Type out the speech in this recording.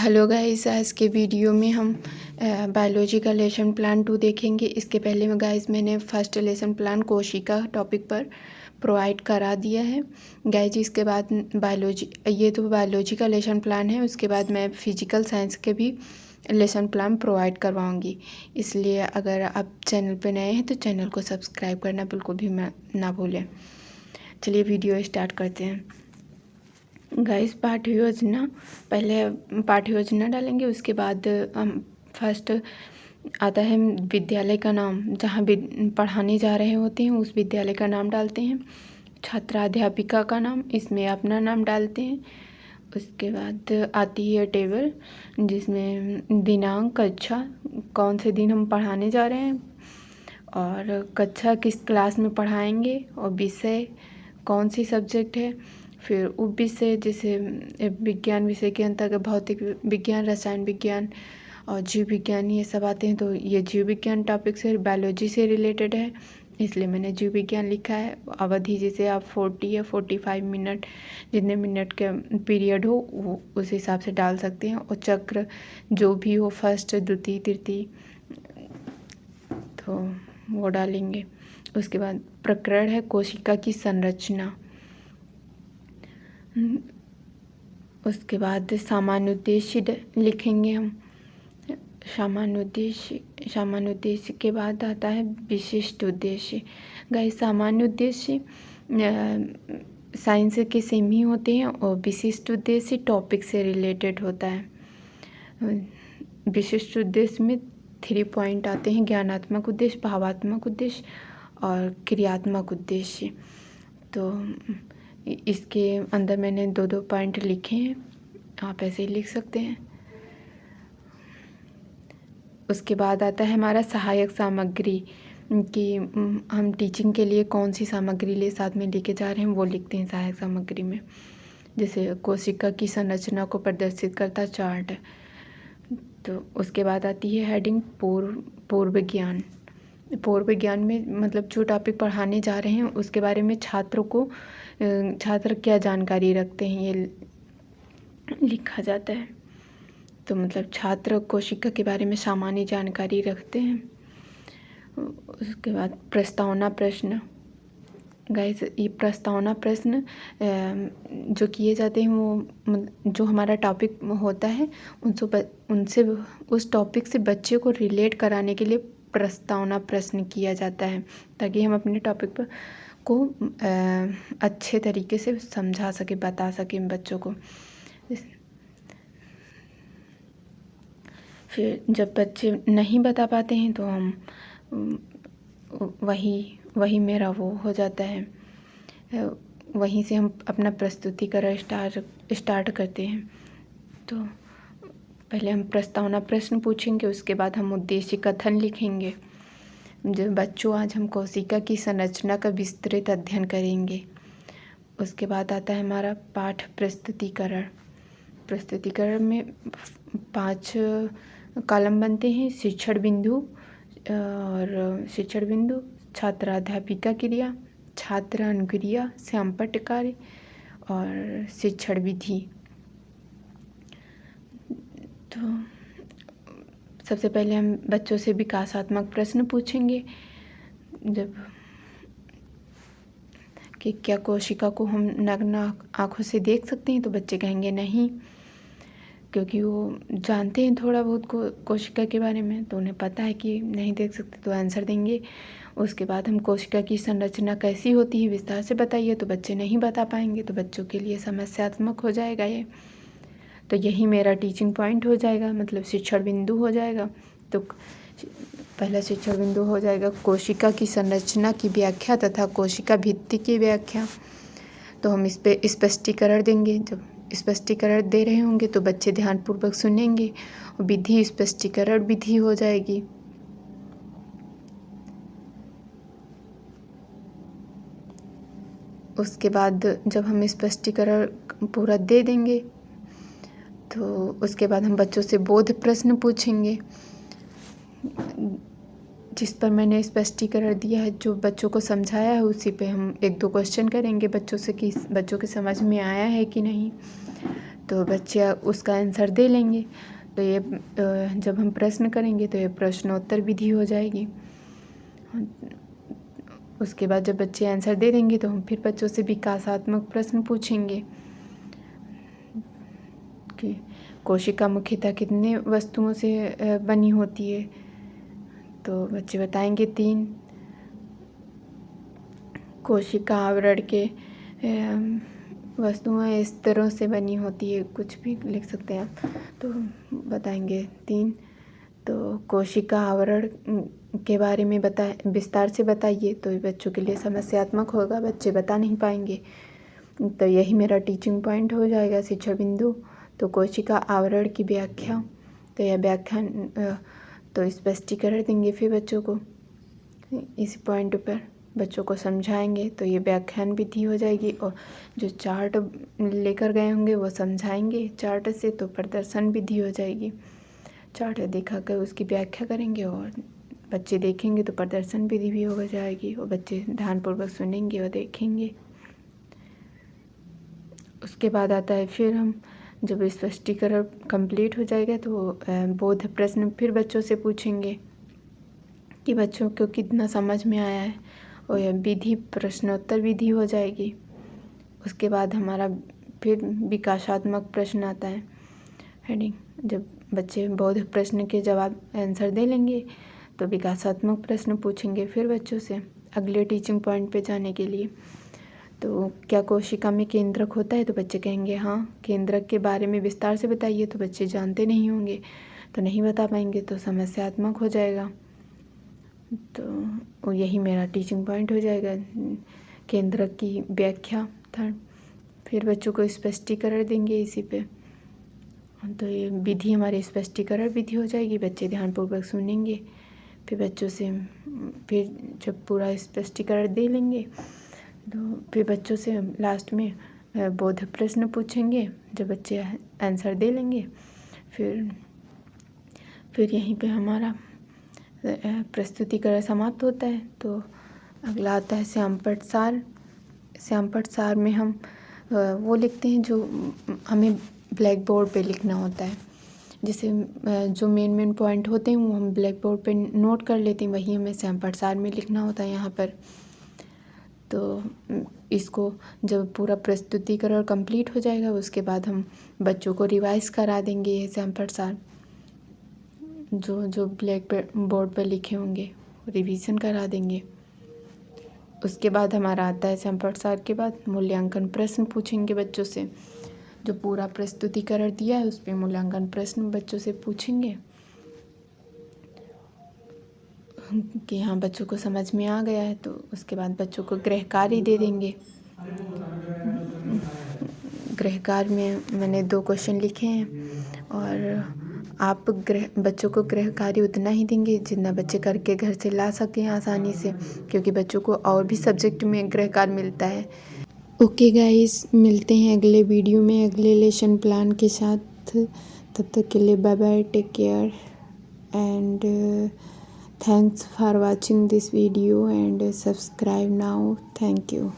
Hello guys, आज के video में हम बायोलॉजी का लेसन प्लान 2 देखेंगे। इसके पहले में गाइस मैंने फर्स्ट लेसन प्लान कोशिका टॉपिक पर प्रोवाइड करा दिया है गाइस। इसके बाद ये तो बायोलॉजी का लेसन प्लान है, उसके बाद मैं फिजिकल साइंस के भी लेसन प्लान प्रोवाइड करवाऊंगी। इसलिए अगर आप चैनल पर नए हैं तो चैनल को सब्सक्राइब करना बिल्कुल भी ना भूलें। चलिए वीडियो स्टार्ट करते हैं गाइस। पाठ्य योजना, पहले पाठ्य योजना डालेंगे, उसके बाद हम फर्स्ट आता है विद्यालय का नाम, जहाँ पढ़ाने जा रहे होते हैं उस विद्यालय का नाम डालते हैं। छात्राध्यापिका का नाम, इसमें अपना नाम डालते हैं। उसके बाद आती है टेबल जिसमें दिनांक, कक्षा, कौन से दिन हम पढ़ाने जा रहे हैं और कक्षा किस क्लास में पढ़ाएंगे और विषय कौन सी सब्जेक्ट है। फिर उप विषय जैसे विज्ञान विषय के अंतर्गत भौतिक विज्ञान, रसायन विज्ञान और जीव विज्ञान ये सब आते हैं। तो ये जीव विज्ञान टॉपिक से बायोलॉजी से रिलेटेड है, इसलिए मैंने जीव विज्ञान लिखा है। अवधि जैसे आप 40 या 45 मिनट, जितने मिनट के पीरियड हो वो उस हिसाब से डाल सकते हैं। और चक्र जो भी हो, फर्स्ट, द्वितीय, तृतीय, तो वो डालेंगे। उसके बाद प्रकरण है कोशिका की संरचना। उसके बाद सामान्य उद्देश्य लिखेंगे हम। सामान्य उद्देश्य के बाद आता है विशिष्ट उद्देश्य। गाइस, सामान्य उद्देश्य साइंस के सेम ही होते हैं और विशिष्ट उद्देश्य टॉपिक से रिलेटेड होता है। विशिष्ट उद्देश्य में 3 पॉइंट आते हैं: ज्ञानात्मक उद्देश्य, भावात्मक उद्देश्य और क्रियात्मक उद्देश्य। तो इसके अंदर मैंने 2-2 पॉइंट लिखे हैं, आप ऐसे ही लिख सकते हैं। उसके बाद आता है हमारा सहायक सामग्री, कि हम टीचिंग के लिए कौन सी सामग्री साथ में लेके जा रहे हैं, वो लिखते हैं सहायक सामग्री में। जैसे कोशिका की संरचना को प्रदर्शित करता चार्ट। तो उसके बाद आती है हेडिंग पूर्व ज्ञान। पूर्व ज्ञान में मतलब जो टॉपिक पढ़ाने जा रहे हैं उसके बारे में छात्र क्या जानकारी रखते हैं, ये लिखा जाता है। तो मतलब छात्र कोशिका के बारे में सामान्य जानकारी रखते हैं। उसके बाद प्रस्तावना प्रश्न। गाइस, ये प्रस्तावना प्रश्न जो किए जाते हैं वो जो हमारा टॉपिक होता है उनसे उस टॉपिक से बच्चे को रिलेट कराने के लिए प्रस्तावना प्रश्न किया जाता है, ताकि हम अपने टॉपिक पर को अच्छे तरीके से समझा सके, बता सकें बच्चों को। फिर जब बच्चे नहीं बता पाते हैं तो हम वही मेरा वो हो जाता है, वहीं से हम अपना प्रस्तुतिकरण स्टार्ट करते हैं। तो पहले हम प्रस्तावना प्रश्न पूछेंगे, उसके बाद हम उद्देश्य कथन लिखेंगे। जो बच्चों, आज हम कोशिका की संरचना का विस्तृत अध्ययन करेंगे। उसके बाद आता है हमारा पाठ प्रस्तुतिकरण। प्रस्तुतिकरण में 5 कॉलम बनते हैं: शिक्षण बिंदु और शिक्षण बिंदु, छात्राध्यापिका क्रिया, छात्र अनुक्रिया, सैंपट कार्य और शिक्षण विधि। तो सबसे पहले हम बच्चों से विकासात्मक प्रश्न पूछेंगे, जब कि क्या कोशिका को हम नग्न आँखों से देख सकते हैं, तो बच्चे कहेंगे नहीं, क्योंकि वो जानते हैं थोड़ा बहुत कोशिका के बारे में, तो उन्हें पता है कि नहीं देख सकते, तो आंसर देंगे। उसके बाद हम कोशिका की संरचना कैसी होती है विस्तार से बताइए, तो बच्चे नहीं बता पाएंगे, तो बच्चों के लिए समस्यात्मक हो जाएगा ये। तो यही मेरा टीचिंग पॉइंट हो जाएगा, मतलब शिक्षण बिंदु हो जाएगा। तो पहला शिक्षण बिंदु हो जाएगा कोशिका की संरचना की व्याख्या तथा कोशिका भित्ति की व्याख्या। तो हम इस पे स्पष्टीकरण देंगे। जब स्पष्टीकरण दे रहे होंगे तो बच्चे ध्यानपूर्वक सुनेंगे और विधि स्पष्टीकरण विधि हो जाएगी। उसके बाद जब हम स्पष्टीकरण पूरा दे देंगे तो उसके बाद हम बच्चों से बोध प्रश्न पूछेंगे, जिस पर मैंने स्पष्टीकरण दिया है, जो बच्चों को समझाया है उसी पे हम 1-2 क्वेश्चन करेंगे बच्चों से कि बच्चों के समझ में आया है कि नहीं। तो बच्चे उसका आंसर दे लेंगे। तो ये जब हम प्रश्न करेंगे तो ये प्रश्नोत्तर विधि हो जाएगी। उसके बाद जब बच्चे आंसर दे देंगे तो हम फिर बच्चों से विकासात्मक प्रश्न पूछेंगे कि कोशिका मुख्यतः कितने वस्तुओं से बनी होती है। तो बच्चे बताएंगे 3। कोशिका आवरण के वस्तुएं स्तरों से बनी होती है, कुछ भी लिख सकते हैं आप। तो बताएंगे 3। तो कोशिका आवरण के बारे में विस्तार से बताइए। तो ये बच्चों के लिए समस्यात्मक होगा, बच्चे बता नहीं पाएंगे। तो यही मेरा टीचिंग पॉइंट हो जाएगा, शिक्षा बिंदु। तो कोशिका आवरण की व्याख्या, तो यह व्याख्यान तो स्पष्टीकरण देंगे फिर बच्चों को इस पॉइंट पर बच्चों को समझाएंगे। तो ये व्याख्यान विधि हो जाएगी। और जो चार्ट लेकर गए होंगे वो समझाएंगे चार्ट से, तो प्रदर्शन विधि हो जाएगी। चार्ट दिखाकर उसकी व्याख्या करेंगे और बच्चे देखेंगे तो प्रदर्शन विधि भी हो जाएगी। और बच्चे ध्यानपूर्वक सुनेंगे और देखेंगे। उसके बाद आता है फिर हम जब स्पष्टीकरण कंप्लीट हो जाएगा तो बोध प्रश्न फिर बच्चों से पूछेंगे कि बच्चों को कितना समझ में आया है। और यह विधि प्रश्नोत्तर विधि हो जाएगी। उसके बाद हमारा फिर विकासात्मक प्रश्न आता है हेडिंग। जब बच्चे बोध प्रश्न के जवाब आंसर दे लेंगे तो विकासात्मक प्रश्न पूछेंगे फिर बच्चों से अगले टीचिंग पॉइंट पे जाने के लिए। तो क्या कोशिका में केंद्रक होता है? तो बच्चे कहेंगे हाँ। केंद्रक के बारे में विस्तार से बताइए। तो बच्चे जानते नहीं होंगे तो नहीं बता पाएंगे, तो समस्यात्मक हो जाएगा। तो यही मेरा टीचिंग पॉइंट हो जाएगा, केंद्रक की व्याख्या था। फिर बच्चों को स्पष्टीकरण देंगे इसी पे। तो ये विधि हमारी स्पष्टीकरण विधि हो जाएगी। बच्चे ध्यानपूर्वक सुनेंगे। फिर बच्चों से फिर जब पूरा स्पष्टीकरण दे लेंगे तो फिर बच्चों से लास्ट में बोध प्रश्न पूछेंगे। जब बच्चे आंसर दे लेंगे फिर यहीं पे हमारा प्रस्तुतिकरण समाप्त होता है। तो अगला आता है श्यामपट्ट सार। श्यामपट्ट सार में हम वो लिखते हैं जो हमें ब्लैक बोर्ड पे लिखना होता है। जैसे जो मेन पॉइंट होते हैं वो हम ब्लैक बोर्ड पे नोट कर लेते हैं, वही हमें श्यामपट्ट सार में लिखना होता है यहाँ पर। तो इसको जब पूरा प्रस्तुतिकरण कंप्लीट हो जाएगा उसके बाद हम बच्चों को रिवाइज करा देंगे ये श्यामपट्ट सार जो ब्लैक बोर्ड पर लिखे होंगे, रिवीजन करा देंगे। उसके बाद हमारा आता है श्यामपट्ट सार के बाद मूल्यांकन प्रश्न पूछेंगे बच्चों से। जो पूरा प्रस्तुतिकरण दिया है उस पर मूल्यांकन प्रश्न बच्चों से पूछेंगे कि हाँ बच्चों को समझ में आ गया है। तो उसके बाद बच्चों को गृह कार्य दे देंगे। गृह कार्य में मैंने 2 क्वेश्चन लिखे हैं और आप बच्चों को गृह कार्य उतना ही देंगे जितना बच्चे करके घर से ला सकें आसानी से, क्योंकि बच्चों को और भी सब्जेक्ट में गृह कार्य मिलता है। ओके गाइस, मिलते हैं अगले वीडियो में अगले लेसन प्लान के साथ। तब तक के लिए bye bye, take care and thanks for watching this video and subscribe now. Thank you.